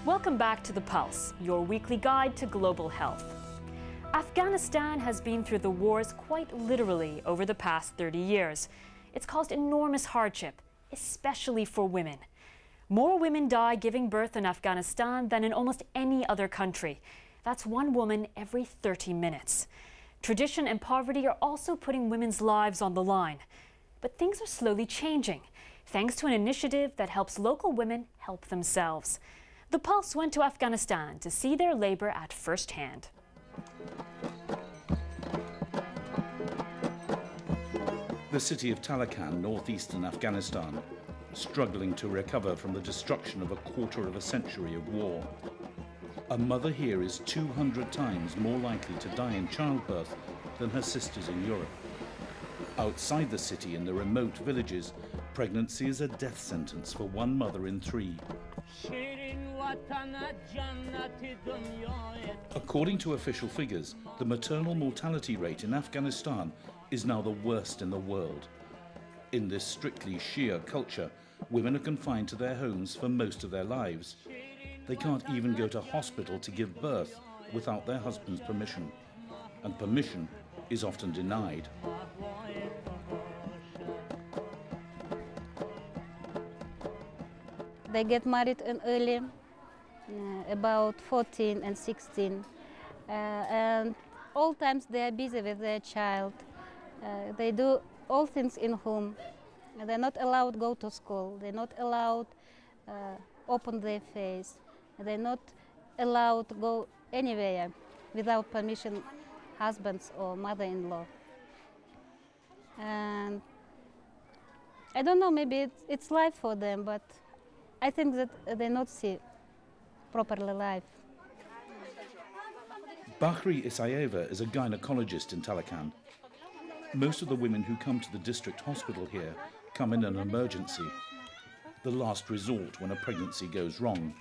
Welcome back to The Pulse, your weekly guide to global health. Afghanistan has been through the wars quite literally over the past 30 years. It's caused enormous hardship, especially for women. More women die giving birth in Afghanistan than in almost any other country. That's one woman every 30 minutes. Tradition and poverty are also putting women's lives on the line. But things are slowly changing, thanks to an initiative that helps local women help themselves. The Pulse went to Afghanistan to see their labor at first hand. The city of Taloqan, northeastern Afghanistan, struggling to recover from the destruction of a quarter of a century of war. A mother here is 200 times more likely to die in childbirth than her sisters in Europe. Outside the city, in the remote villages, pregnancy is a death sentence for one mother in 3. According to official figures, the maternal mortality rate in Afghanistan is now the worst in the world. In this strictly Shia culture, women are confined to their homes for most of their lives. They can't even go to hospital to give birth without their husband's permission, and permission is often denied. They get married early, about 14 and 16, and all times they are busy with their child. They do all things in home. They're not allowed to go to school. They're not allowed open their face. They're not allowed to go anywhere without permission, husbands or mother-in-law. And I don't know, maybe it's life for them, but I think that they not see properly life. Bakhri Isayeva is a gynecologist in Taloqan. Most of the women who come to the district hospital here come in an emergency, the last resort when a pregnancy goes wrong.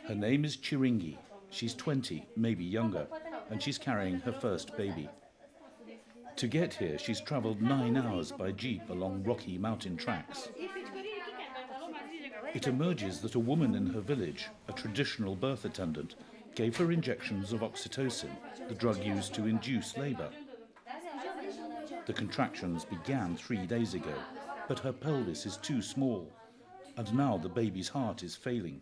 Her name is Chiringi. She's 20, maybe younger, and she's carrying her first baby. To get here, she's traveled 9 hours by jeep along rocky mountain tracks. It emerges that a woman in her village, a traditional birth attendant, gave her injections of oxytocin, the drug used to induce labor. The contractions began 3 days ago, but her pelvis is too small, and now the baby's heart is failing.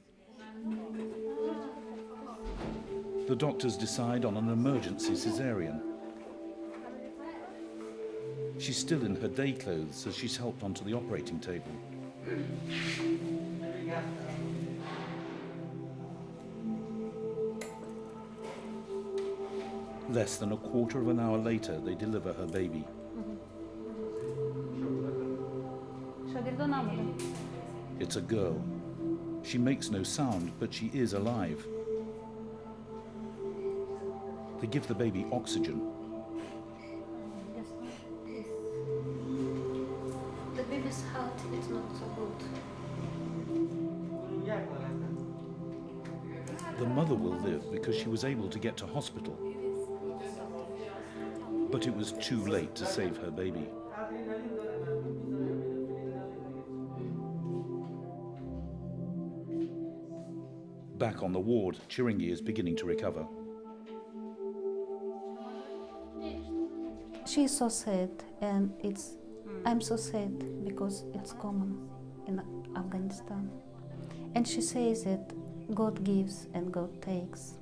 The doctors decide on an emergency cesarean. She's still in her day clothes as she's helped onto the operating table. Less than a quarter of an hour later, they deliver her baby. It's a girl. She makes no sound, but she is alive. They give the baby oxygen. The baby's heart is not so good. The mother will live because she was able to get to hospital. But it was too late to save her baby. Back on the ward, Chiringi is beginning to recover. She's so sad, and I'm so sad because it's common in Afghanistan. And she says that God gives and God takes.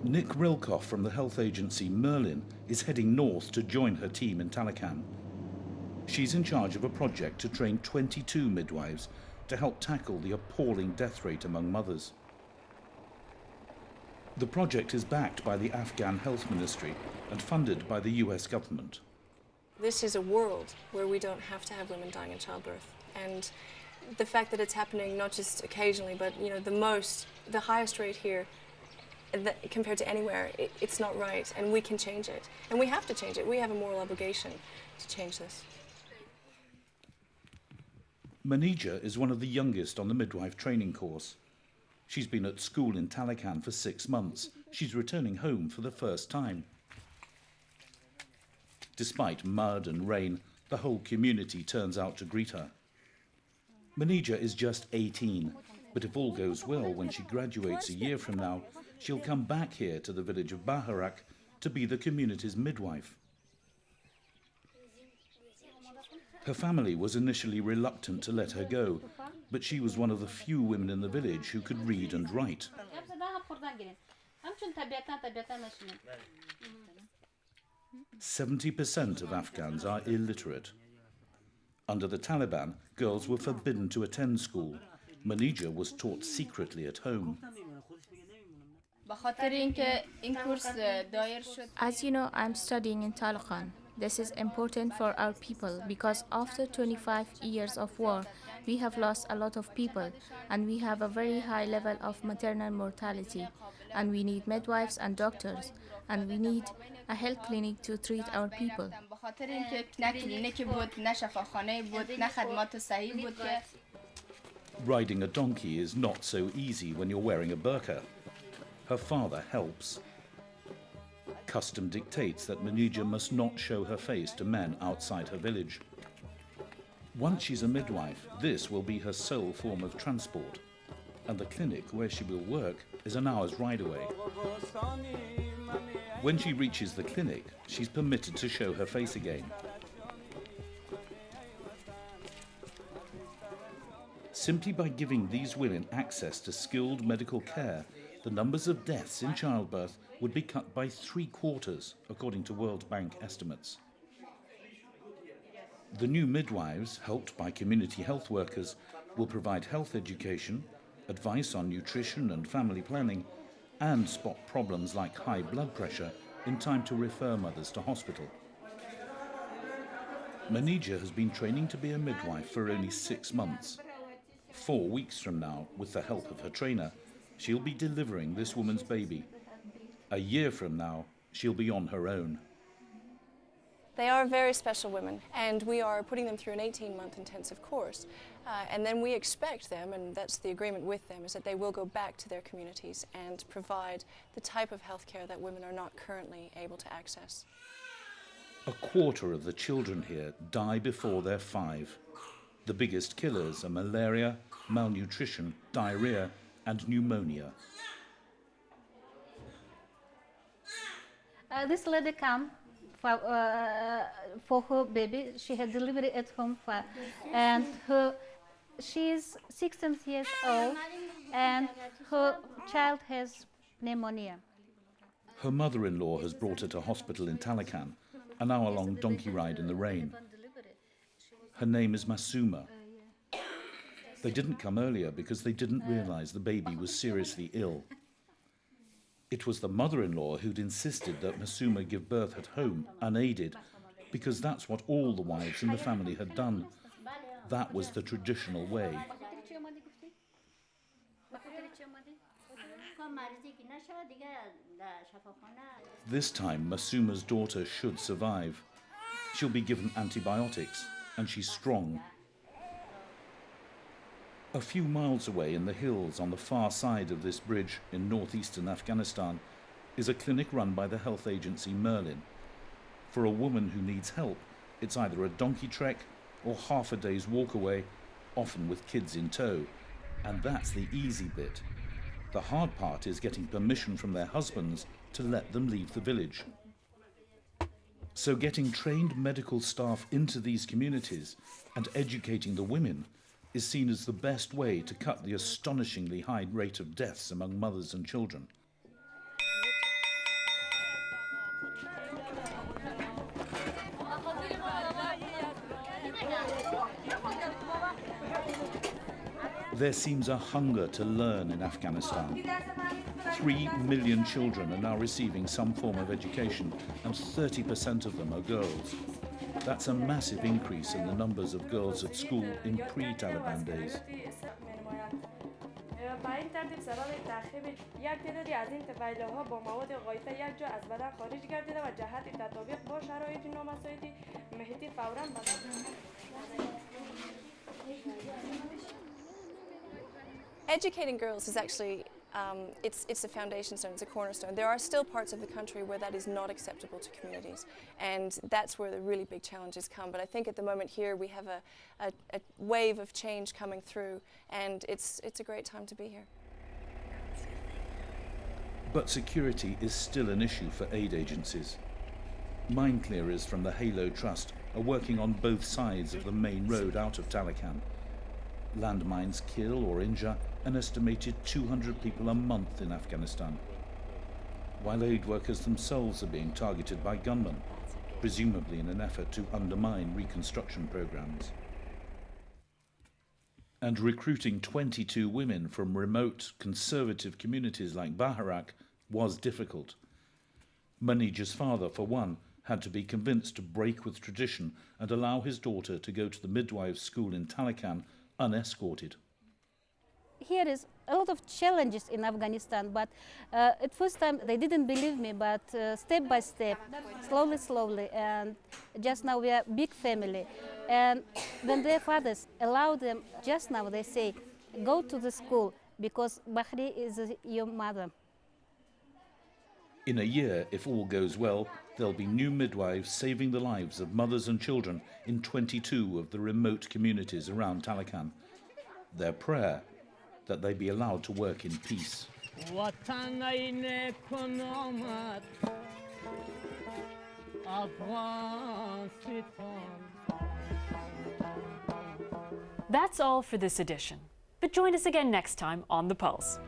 Nick Rilkoff from the health agency Merlin is heading north to join her team in Taloqan. She's in charge of a project to train 22 midwives to help tackle the appalling death rate among mothers. The project is backed by the Afghan Health Ministry and funded by the US government. This is a world where we don't have to have women dying in childbirth. And the fact that it's happening not just occasionally, but the highest rate here compared to anywhere, it's not right, and we can change it. And we have to change it. We have a moral obligation to change this. Manija is one of the youngest on the midwife training course. She's been at school in Taloqan for 6 months. She's returning home for the first time. Despite mud and rain, the whole community turns out to greet her. Manija is just 18, but if all goes well, when she graduates a year from now, she'll come back here to the village of Baharak to be the community's midwife. Her family was initially reluctant to let her go, but she was one of the few women in the village who could read and write. 70% of Afghans are illiterate. Under the Taliban, girls were forbidden to attend school. Manija was taught secretly at home. As you know, I'm studying in Taliban. This is important for our people because after 25 years of war, we have lost a lot of people and we have a very high level of maternal mortality, and we need midwives and doctors, and we need a health clinic to treat our people. Riding a donkey is not so easy when you're wearing a burqa. Her father helps. Custom dictates that Manija must not show her face to men outside her village. Once she's a midwife, this will be her sole form of transport, and the clinic where she will work is an hour's ride away. When she reaches the clinic, she's permitted to show her face again. Simply by giving these women access to skilled medical care, the numbers of deaths in childbirth would be cut by 3/4, according to World Bank estimates. The new midwives, helped by community health workers, will provide health education, advice on nutrition and family planning, and spot problems like high blood pressure in time to refer mothers to hospital. Manija has been training to be a midwife for only 6 months. 4 weeks from now, with the help of her trainer, she'll be delivering this woman's baby. A year from now, she'll be on her own. They are very special women, and we are putting them through an 18-month intensive course. And then we expect them, and that's the agreement with them, is that they will go back to their communities and provide the type of health care that women are not currently able to access. 1/4 of the children here die before they're 5. The biggest killers are malaria, malnutrition, diarrhea, and pneumonia. This lady came for her baby. She had delivery at home, and she is 16 years old, and her child has pneumonia. Her mother-in-law has brought her to hospital in Taliban, an hour-long donkey ride in the rain. Her name is Masuma. They didn't come earlier because they didn't realize the baby was seriously ill. It was the mother-in-law who'd insisted that Masuma give birth at home, unaided, because that's what all the wives in the family had done. That was the traditional way. This time, Masuma's daughter should survive. She'll be given antibiotics, and she's strong. A few miles away in the hills on the far side of this bridge in northeastern Afghanistan is a clinic run by the health agency Merlin. For a woman who needs help, it's either a donkey trek or half a day's walk away, often with kids in tow. And that's the easy bit. The hard part is getting permission from their husbands to let them leave the village. So getting trained medical staff into these communities and educating the women is seen as the best way to cut the astonishingly high rate of deaths among mothers and children. There seems a hunger to learn in Afghanistan. 3 million children are now receiving some form of education, and 30% of them are girls. That's a massive increase in the numbers of girls at school in pre-Taliban days. Educating girls is actually it's a foundation stone, it's a cornerstone. There are still parts of the country where that is not acceptable to communities, and that's where the really big challenges come. But I think at the moment here we have a wave of change coming through, and it's a great time to be here. But security is still an issue for aid agencies. Mine clearers from the Halo Trust are working on both sides of the main road out of Taloqan. Landmines kill or injure an estimated 200 people a month in Afghanistan, while aid workers themselves are being targeted by gunmen, presumably in an effort to undermine reconstruction programs. And recruiting 22 women from remote, conservative communities like Baharak was difficult. Manij's father, for one, had to be convinced to break with tradition and allow his daughter to go to the midwives' school in Taloqan unescorted. Here is a lot of challenges in Afghanistan, but at first time they didn't believe me, but step by step, slowly, and just now we are a big family. And when their fathers allow them, just now they say, go to the school because Bahri is your mother. In a year, if all goes well, there'll be new midwives saving the lives of mothers and children in 22 of the remote communities around Taloqan. Their prayer, that they be allowed to work in peace. That's all for this edition. But join us again next time on The Pulse.